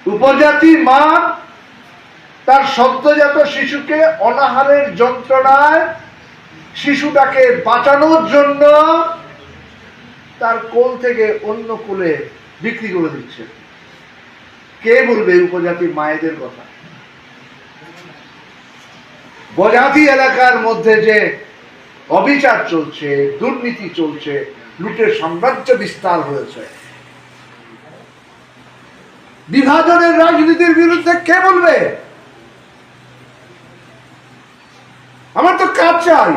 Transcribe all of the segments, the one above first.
উপজাতি মা তার সদ্যজাত শিশুকে অনাহারের যন্ত্রণায় শিশুটাকে বাঁচানোর জন্য তার কোল থেকে অন্য কোলে বিক্রি করে দিচ্ছে। কে বলবে উপজাতি মায়েদের কথা? বজাতি এলাকার মধ্যে যে অবিচার চলছে, দুর্নীতি চলছে, লুটের সাম্রাজ্য বিস্তার হয়েছে, বিভাজনের রাজনীতির বিরুদ্ধে কে বলবে? আমার তো কাজ চাই,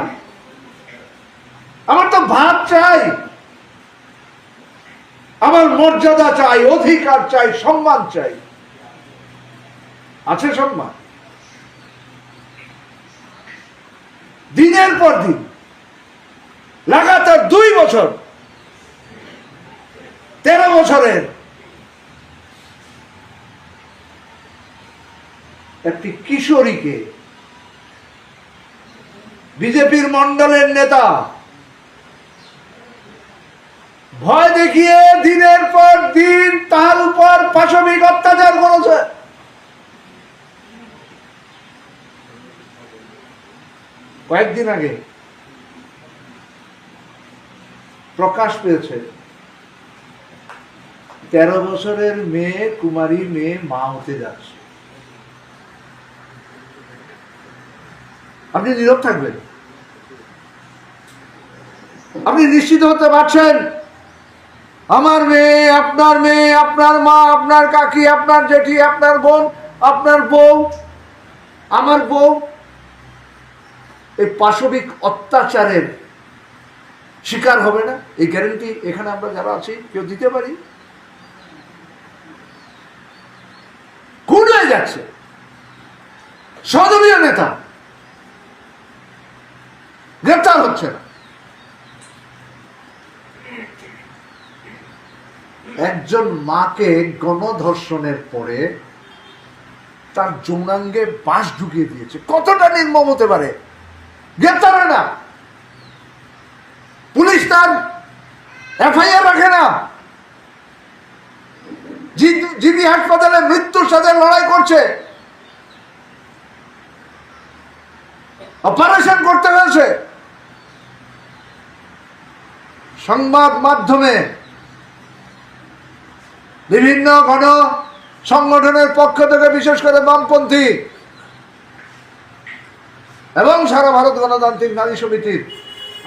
আমার তো ভাত চাই, আমার মর্যাদা চাই, অধিকার চাই, সম্মান চাই। আছে সম্মান? দিনের পর দিন লাগাতার 2 বছর, 13 বছরের একটি কিশোরীকে বিজেপির মন্ডলের নেতা ভয় দেখিয়ে দিনের পর দিন তার উপর পাশবিক অত্যাচার করেছে। কয়েকদিন আগে প্রকাশ পেয়েছে 13 বছরের মেয়ে, কুমারী মেয়ে মা হতে যাচ্ছে। আপনি নীরব থাকবেন? আপনি নিশ্চিত হতে পারছেন আমার মেয়ে, আপনার মা, আপনার কাকি, আপনার জেঠি, আপনার বোন, আপনার বউ, আমার বউ এই পাশবিক অত্যাচারের শিকার হবে না? এই গ্যারান্টি এখানে আমরা যারা আছি কেউ দিতে পারি? খুন হয়ে যাচ্ছে সদলীয় নেতা, গ্রেপ্তার হচ্ছে না। একজন মাকে গণধর্ষণের পরে তার যৌনাঙ্গে বাঁশ ঢুকিয়ে দিয়েছে। কতটা নির্মম হতে পারে? গ্রেপ্তার হয় না, পুলিশ তার এফআইআর রাখে না, জিবি হাসপাতালে মৃত্যুর সাথে লড়াই করছে, অপারেশন করতে হয়েছে। সংবাদ মাধ্যমে বিভিন্ন গণ সংগঠনের পক্ষ থেকে, বিশেষ করে বামপন্থী এবং সারা ভারত গণতান্ত্রিক নারী সমিতির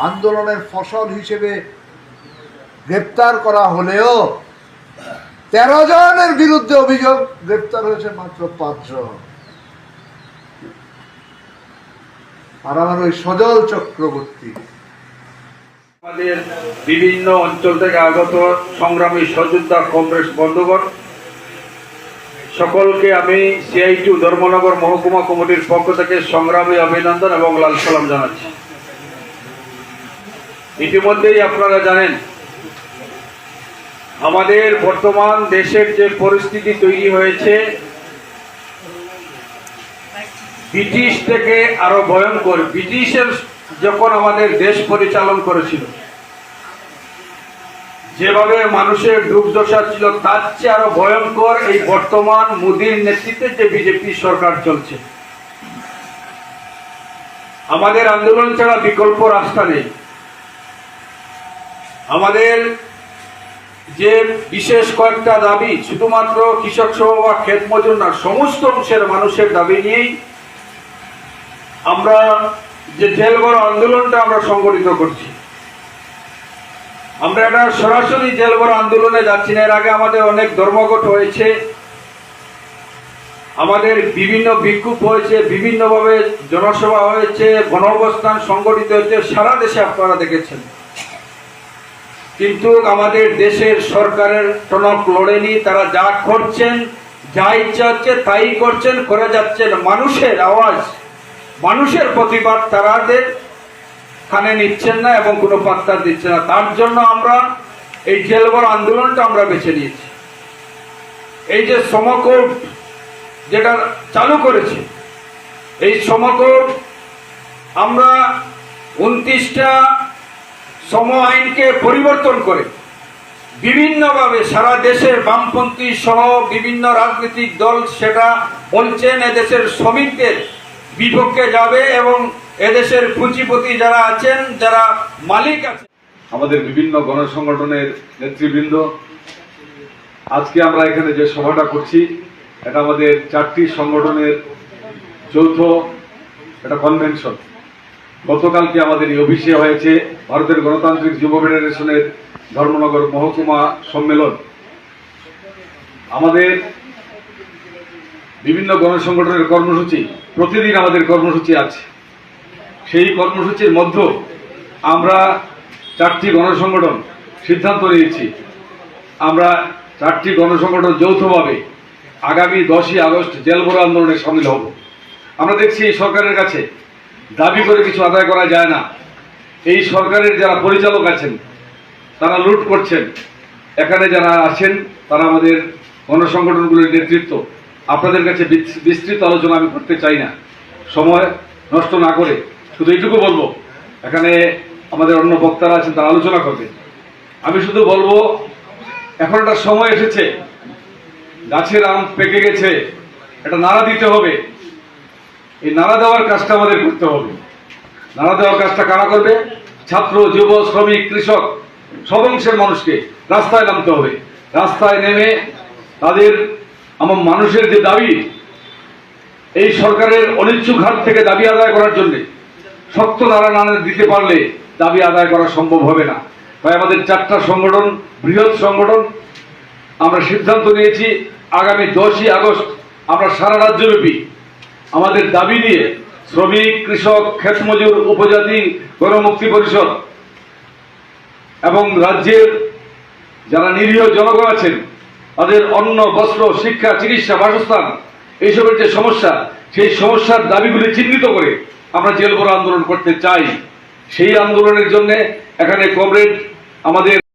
আন্দোলনের ফসল হিসেবে গ্রেপ্তার করা হলেও 13 জনের বিরুদ্ধে অভিযোগ, গ্রেপ্তার হয়েছে মাত্র 5 জন। আর আমার ওই সজল চক্রবর্তী, আমাদের বিভিন্ন অঞ্চল থেকে আগত সংগ্রামী সহযোদ্ধা কংগ্রেস বন্ধুগণ, সকলকে আমি CI2 ধর্মনগর মহকুমা কমিটির পক্ষ থেকে সংগ্রামী অভিনন্দন এবং লাল সালাম জানাচ্ছি। ইতিমধ্যেই আপনারা জানেন আমাদের বর্তমান দেশের যে পরিস্থিতি তৈরি হয়েছে ব্রিটিশ থেকে আরো ভয়ঙ্কর। ব্রিটিশের যখন আমাদের দেশ পরিচালন করেছিল, যেভাবে মানুষের দুর্দশা ছিল, তার চেয়ে আরো ভয়ঙ্কর এই বর্তমান মোদীর নেতৃত্বে যে বিজেপি সরকার চলছে। আমাদের আন্দোলন ছাড়া বিকল্প রাস্তা নেই। আমাদের যে বিশেষ কয়েকটা দাবি, শুধুমাত্র কৃষক সহ বা ক্ষেত মজুর না, সমস্ত অংশের মানুষের দাবি নিয়েই আমরা যে জেলভর আন্দোলনটা আমরা সংগঠিত করছি। আমরা এটা সরাসরি জেলভর আন্দোলনে যাচ্ছি না। এর আগে আমাদের অনেক ধর্মঘট হয়েছে, আমাদের বিভিন্ন বিক্ষোভ হয়েছে, বিভিন্নভাবে জনসভা হয়েছে, গণঅবস্থান সংগঠিত হয়েছে, সারা দেশে আপনারা দেখেছেন। কিন্তু আমাদের দেশের সরকারের টনক লড়েনি। তারা যা করছেন, যা ইচ্ছা হচ্ছে তাই করছেন, করে যাচ্ছেন। মানুষের আওয়াজ, মানুষের প্রতিবাদ তারাদের কানে নিচ্ছেন না এবং কোনো পাত্তা দিচ্ছে না। তার জন্য আমরা এই জেলভর আন্দোলনটা আমরা বেছে নিয়েছি। এই যে সমকোট যেটা চালু করেছে, এই সমকোট আমরা 29টা শ্রম আইনকে পরিবর্তন করে বিভিন্নভাবে সারা দেশের বামপন্থী সহ বিভিন্ন রাজনৈতিক দল সেটা বলছেন এদেশের শ্রমিকদের বিপক্ষে যাবে এবং এদেশের পুঁজিপতি যারা আছেন, যারা মালিক আছেন, আমাদের বিভিন্ন গণসংগঠনের নেতৃবৃন্দ, আজকে আমরা এখানে যে সভাটা করছি এটা আমাদের 4টি সংগঠনের যৌথ একটা কনভেনশন। গতকালকে আমাদের এই অফিসে হয়েছে ভারতের গণতান্ত্রিক যুব ফেডারেশনের ধর্মনগর মহকুমা সম্মেলন। আমাদের বিভিন্ন গণসংগঠনের কর্মসূচি, প্রতিদিন আমাদের কর্মসূচি আছে। সেই কর্মসূচির মধ্যে আমরা 4টি গণসংগঠন সিদ্ধান্ত নিয়েছি, আমরা 4টি গণসংগঠন যৌথভাবে আগামী 10ই আগস্ট জেলবড় আন্দোলনে সামিল হব। আমরা দেখছি এই সরকারের কাছে দাবি করে কিছু আদায় করা যায় না। এই সরকারের যারা পরিচালক আছেন তারা লুট করছেন। এখানে যারা আছেন তারা আমাদের গণসংগঠনগুলির নেতৃত্ব। আপনাদের কাছে বিস্তৃত আলোচনা আমি করতে চাই না, সময় নষ্ট না করে শুধু এইটুকু বলবো, এখানে আমাদের অন্য বক্তারা আছেন তারা আলোচনা করবে। আমি শুধু বলবো এখন একটা সময় এসেছে, গাছের আম পেকে গেছে, এটা নাড়া দিতে হবে। এই নাড়া দেওয়ার কাজটা আমাদের করতে হবে। নাড়া দেওয়ার কাজটা কারা করবে? ছাত্র, যুব, শ্রমিক, কৃষক, সব অংশের মানুষকে রাস্তায় নামতে হবে। রাস্তায় নেমে তাদের আমার মানুষের যে দাবি, এই সরকারের অনিচ্ছুক হাত থেকে দাবি আদায় করার জন্য শক্ত নাড়া না দিতে পারলে দাবি আদায় করা সম্ভব হবে না। তাই আমাদের 4টা সংগঠন, বৃহৎ সংগঠন, আমরা সিদ্ধান্ত নিয়েছি আগামী 10ই আগস্ট আমরা সারা রাজ্যব্যাপী আমাদের দাবি নিয়ে শ্রমিক, কৃষক, ক্ষেতমজুর, উপজাতি গণমুক্তি পরিষদ এবং রাজ্যের যারা নিরীহ জনগণ আছেন তাদের অন্ন, বস্ত্র, শিক্ষা, চিকিৎসা, বাসস্থান, এইসবের যে সমস্যা, সেই সমস্যার দাবিগুলি চিহ্নিত করে আমরা জেলবড় আন্দোলন করতে চাই। সেই আন্দোলনের জন্য এখানে কমরেড আমাদের